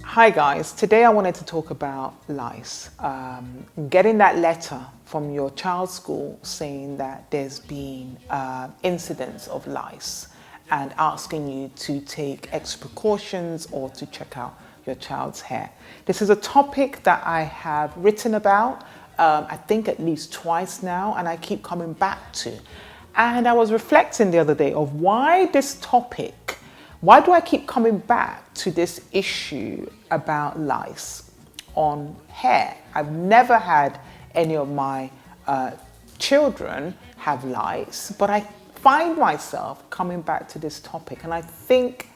Hi guys, today I wanted to talk about lice. Getting that letter from your child's school saying that there's been incidents of lice and asking you to take extra precautions or to check out your child's hair. This is a topic that I have written about, I think at least twice now, and I keep coming back to. And I was reflecting the other day of why this topic. Why do I keep coming back to this issue about lice on hair? I've never had any of my children have lice, but I find myself coming back to this topic, and I think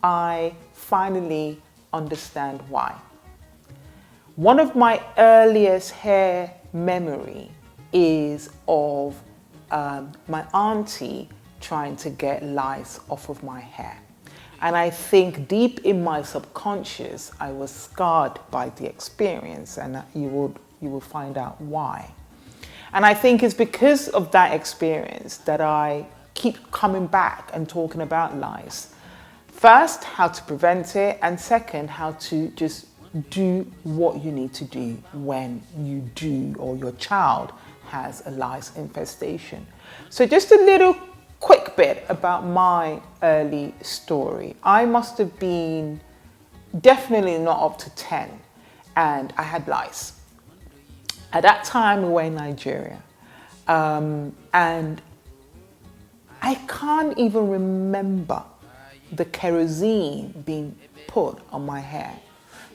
I finally understand why. One of my earliest hair memory is of my auntie trying to get lice off of my hair. And I think deep in my subconscious, I was scarred by the experience, and you will find out why. And I think it's because of that experience that I keep coming back and talking about lice. First, how to prevent it, and second, how to just do what you need to do when you do or your child has a lice infestation. So just a little quick bit about my early story. I must have been definitely not up to 10, and I had lice. At that time, we were in Nigeria, and I can't even remember the kerosene being put on my hair,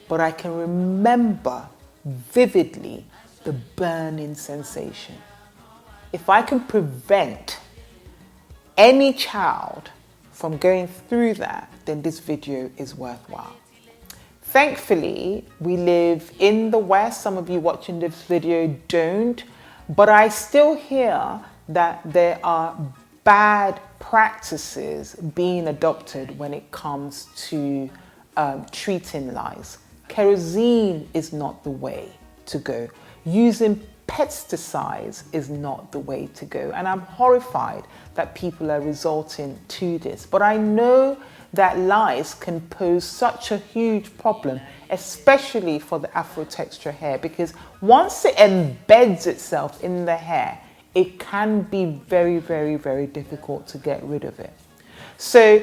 but I can remember vividly the burning sensation. If I can prevent any child from going through that, then this video is worthwhile. Thankfully, we live in the West. Some of you watching this video don't, but I still hear that there are bad practices being adopted when it comes to treating lice. Kerosene is not the way to go. Using pesticides is not the way to go, and I'm horrified that people are resorting to this. But I know that lice can pose such a huge problem, especially for the Afro texture hair, because once it embeds itself in the hair, it can be very, very, very difficult to get rid of it. So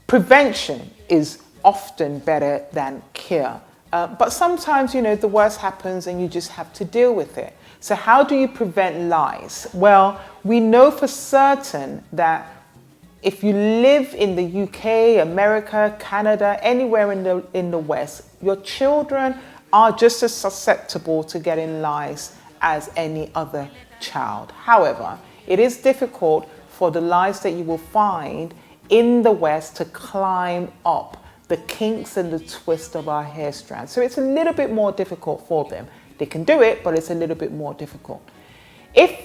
prevention is often better than cure. But sometimes, the worst happens and you just have to deal with it. So how do you prevent lice? Well, we know for certain that if you live in the UK, America, Canada, anywhere in the West, your children are just as susceptible to getting lice as any other child. However, it is difficult for the lice that you will find in the West to climb up the kinks and the twist of our hair strands. So it's a little bit more difficult for them. They can do it, but it's a little bit more difficult. If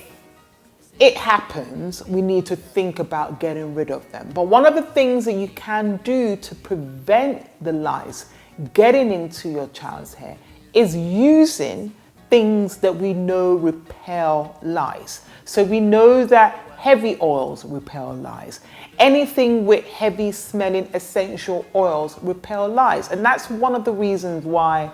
it happens, we need to think about getting rid of them. But one of the things that you can do to prevent the lice getting into your child's hair is using things that we know repel lice. So we know that heavy oils repel lice. Anything with heavy smelling essential oils repel lice. And that's one of the reasons why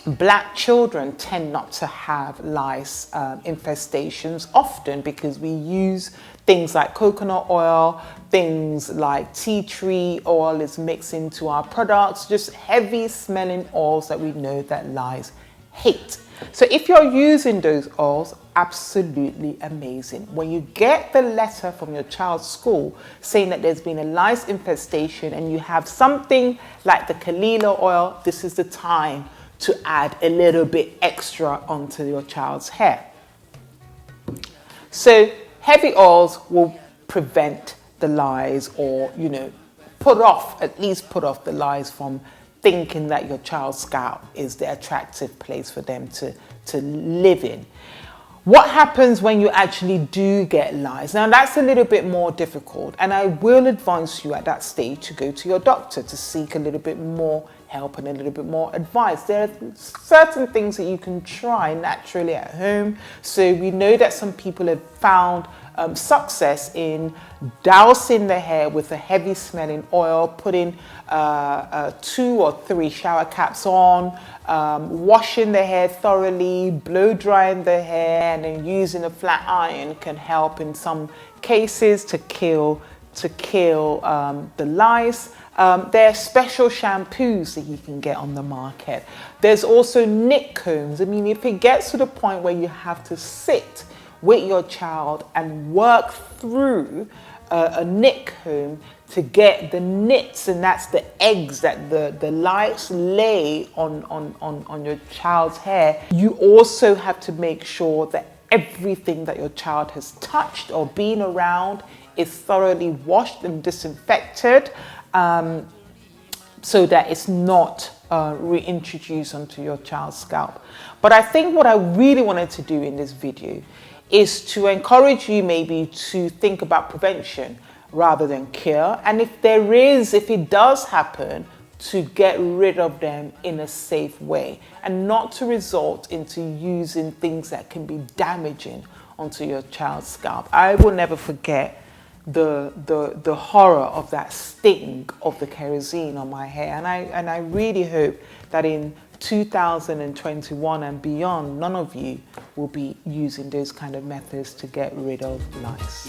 Black children tend not to have lice infestations often, because we use things like coconut oil, things like tea tree oil is mixed into our products, just heavy smelling oils that we know that lice hate. So if you're using those oils, absolutely amazing. When you get the letter from your child's school saying that there's been a lice infestation and you have something like the Kalila oil, this is the time to add a little bit extra onto your child's hair. So heavy oils will prevent the lice, or at least put off the lice from thinking that your child's scalp is the attractive place for them to live in. What happens when you actually do get lice? Now that's a little bit more difficult, and I will advise you at that stage to go to your doctor to seek a little bit more help and a little bit more advice. There are certain things that you can try naturally at home. So we know that some people have found success in dousing the hair with a heavy smelling oil, putting 2 or 3 shower caps on, washing the hair thoroughly, blow drying the hair, and then using a flat iron can help in some cases to kill the lice. There are special shampoos that you can get on the market. There's also knit combs. I mean, if it gets to the point where you have to sit with your child and work through a knit comb to get the knits, and that's the eggs that the lice lay on your child's hair, you also have to make sure that everything that your child has touched or been around is thoroughly washed and disinfected, so that it's not reintroduced onto your child's scalp. But I think what I really wanted to do in this video is to encourage you maybe to think about prevention rather than cure. And if it does happen, to get rid of them in a safe way and not to result into using things that can be damaging onto your child's scalp. I will never forget the horror of that sting of the kerosene on my hair, and I really hope that in 2021 and beyond, none of you will be using those kind of methods to get rid of lice.